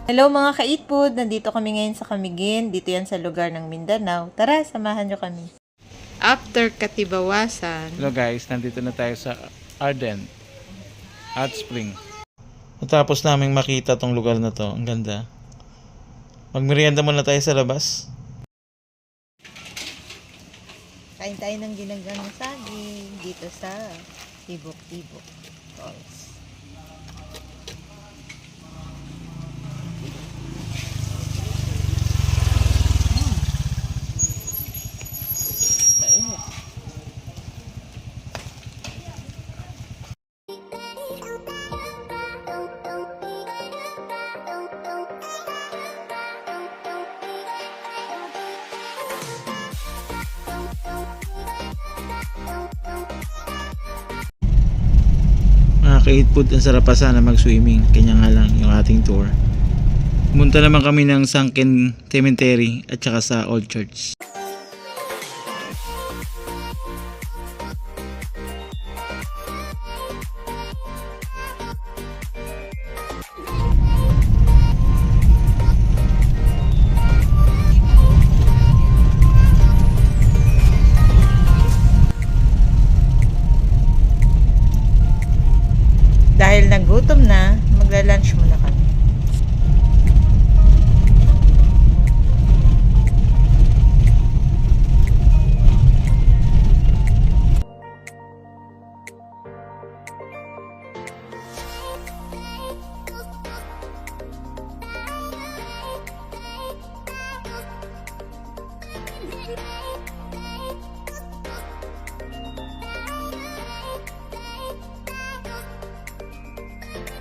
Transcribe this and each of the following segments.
Hello mga ka-eat food! Nandito kami ngayon sa Camiguin. Dito yan sa lugar ng Mindanao. Tara, samahan nyo kami. After Katibawasan. Hello guys, nandito na tayo sa Arden Hot Spring. Matapos naming makita tong lugar na to, ang ganda. Magmerienda muna tayo sa labas. Kain tayo ng ginanggang saging dito sa Tibok-Tibok Falls. Mga ka-eat food, ang sarap pa sana mag-swimming. Kanya nga lang yung ating tour. Pumunta naman kami ng Sunken Cemetery at saka sa Old Church. Dahil nagutom na, magla-lunch muna kami.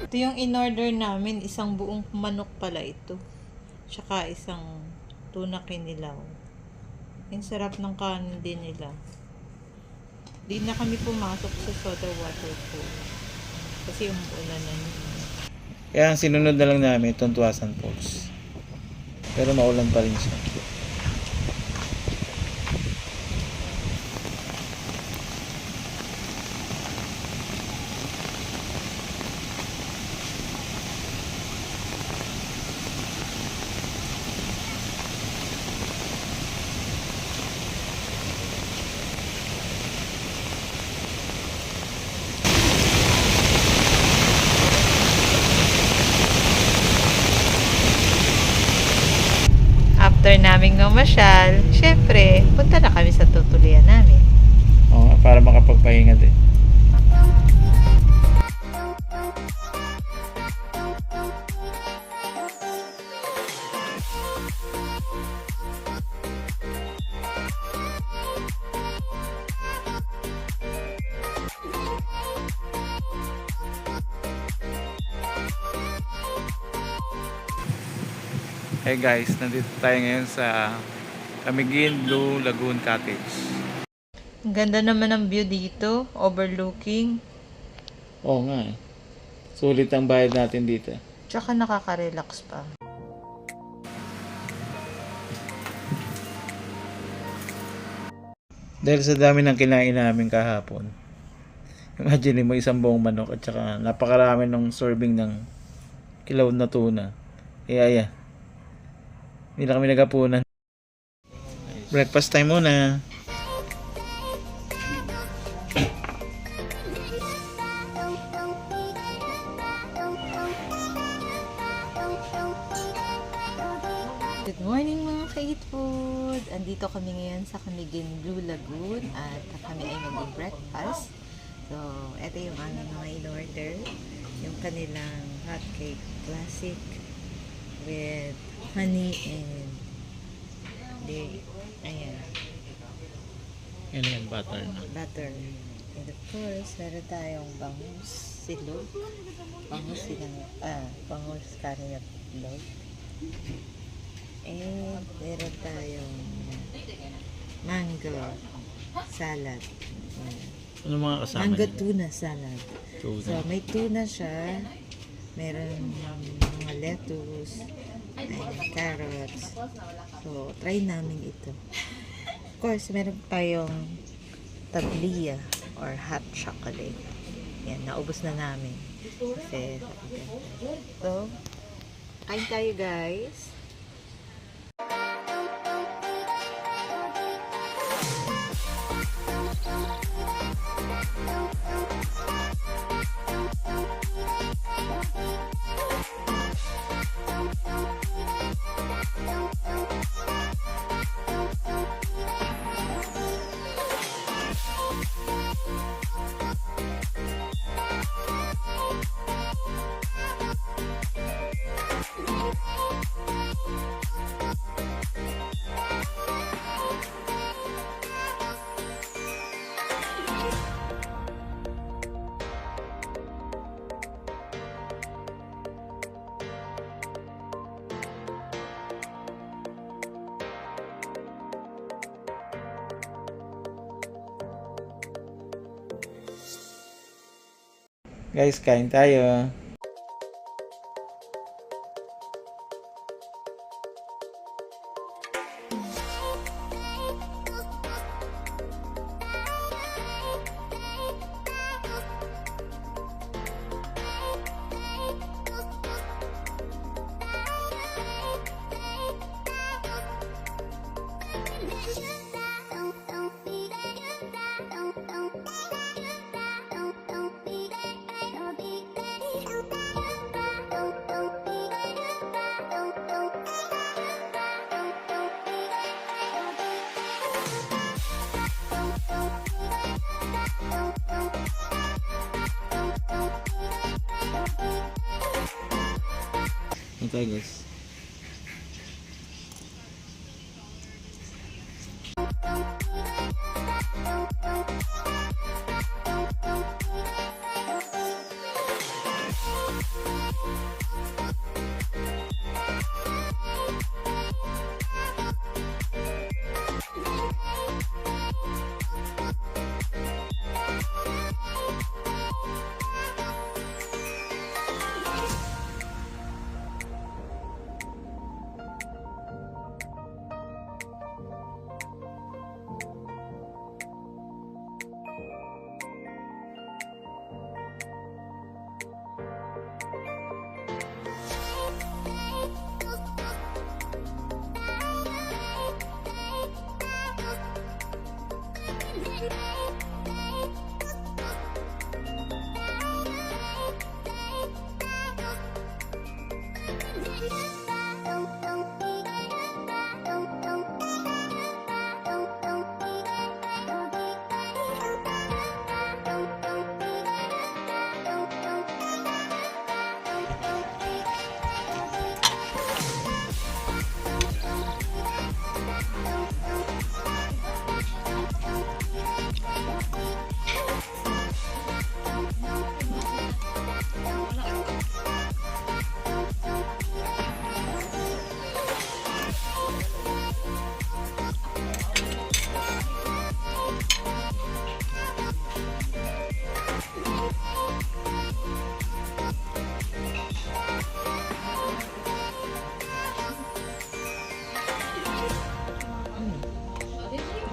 Ito yung in-order namin, isang buong manok pala ito. Tsaka isang tuna kinilaw. Ang sarap ng kanin din nila. Di na kami pumasok sa soda water pool. Kasi umuulan na yun. Kaya ang sinunod na lang namin itong Tuasan Falls. Pero maulan pa rin siya. After naming mamasyal, syempre, punta na kami sa tutulian namin. Oo, para makapagpahinga din. Hey guys, nandito tayo ngayon sa Camiguin Blue Lagoon Cottage. Ang ganda naman ng view dito, overlooking. Oo nga eh. Sulit ang bayad natin dito. Tsaka nakaka-relax pa. Dahil sa dami ng kinain namin kahapon. Imagine mo isang buong manok at saka napakarami ng serving ng kilaw na tuna. Kaya hindi na kami nagapunan. Breakfast time muna. Good morning mga ka-eat food! Andito kami ngayon sa Camiguin Blue Lagoon at kami ay mag-breakfast. So, ito yung aming mga in-order. Yung kanilang hotcake classic with honey and dairy. Ayan. Yan yan, butter na. Butter. And of course, meron tayong bangus silog. Bangus kanin at log. And meron tayong mango salad. Ayan. Ano mga kasama Mango nila? tuna salad. Tuna. So, may tuna siya. Meron mga lettuce and carrots. So, try namin ito. Of course, meron tayong tablia or hot chocolate. Yan, naubos na namin. Kasi, so, Kain tayo, guys. Guys, kain tayo. Okay, guys.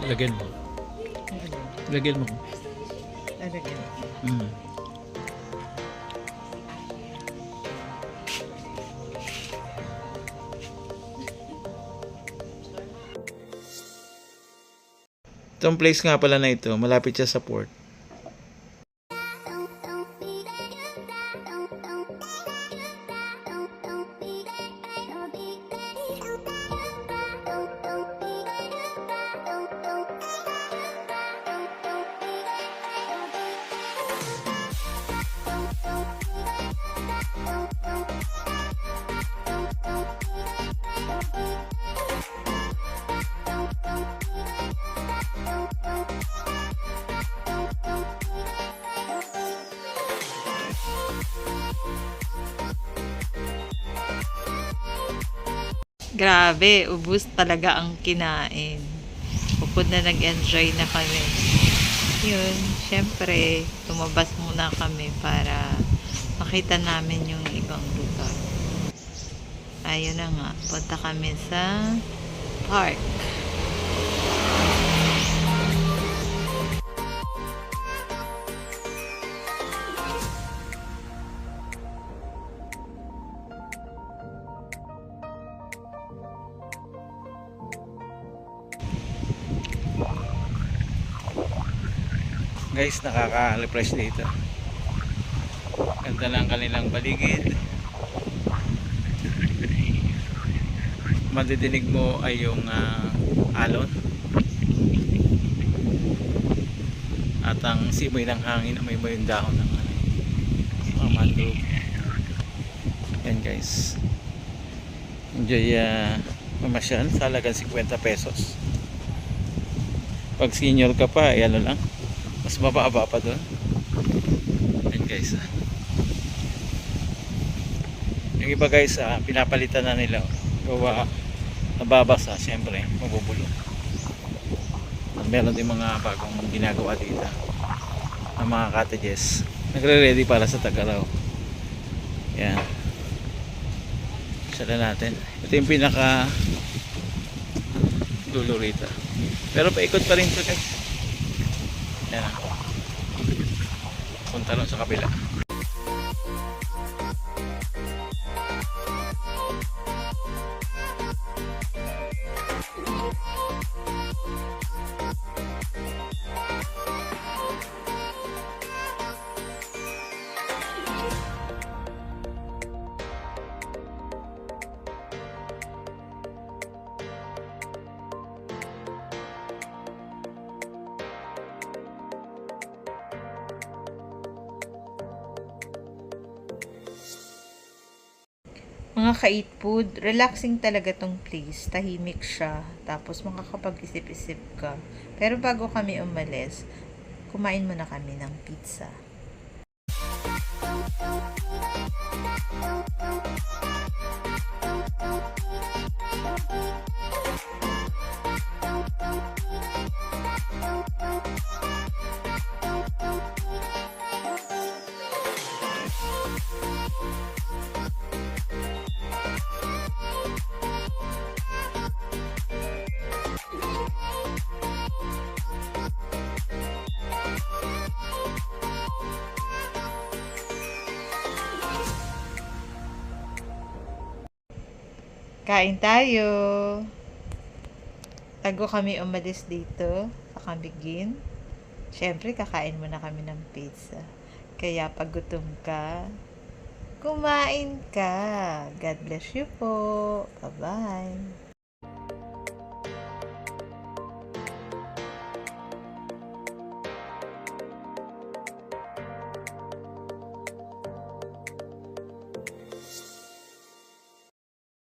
Lagyan mo. Lagyan mo. Lalagyan. Mm. Itong place nga pala na ito, malapit siya sa port. Grabe, ubus talaga ang kinain. Bukod na nag-enjoy na kami. Yun, syempre, tumabas muna kami para makita namin yung ibang lugar. Ayun na nga, punta kami sa park. Guys, nakaka-refresh dito. Ganda lang kanilang paligid. Madidinig mo ay yung alon. At ang simoy ng hangin, amoy mo yung dahon ng mga mangrove. Yan guys. Enjoy mamasyal sa halagang 50 pesos. Pag senior ka pa, ay ano lang, mas mababa pa doon. Yan guys. Yung iba guys, pinapalitan na nila. Gawa nababasa, syempre mabubulok. At meron din mga bagong ginagawa dito ng mga cottages, nagre-ready para sa Tag-Araw. Yan, sala natin. Ito yung pinaka dulo rito, pero paikot pa rin ito guys. Yan, punta lang sa kabila. Mga ka-eat food, relaxing talaga tong place. Tahimik siya. Tapos makakapag-isip-isip ka. Pero bago kami umalis, kumain muna kami ng pizza. Kain tayo! Tago kami umalis dito sa Camiguin. Siyempre, kakain muna kami ng pizza. Kaya pag gutom ka, kumain ka. God bless you po. Bye-bye.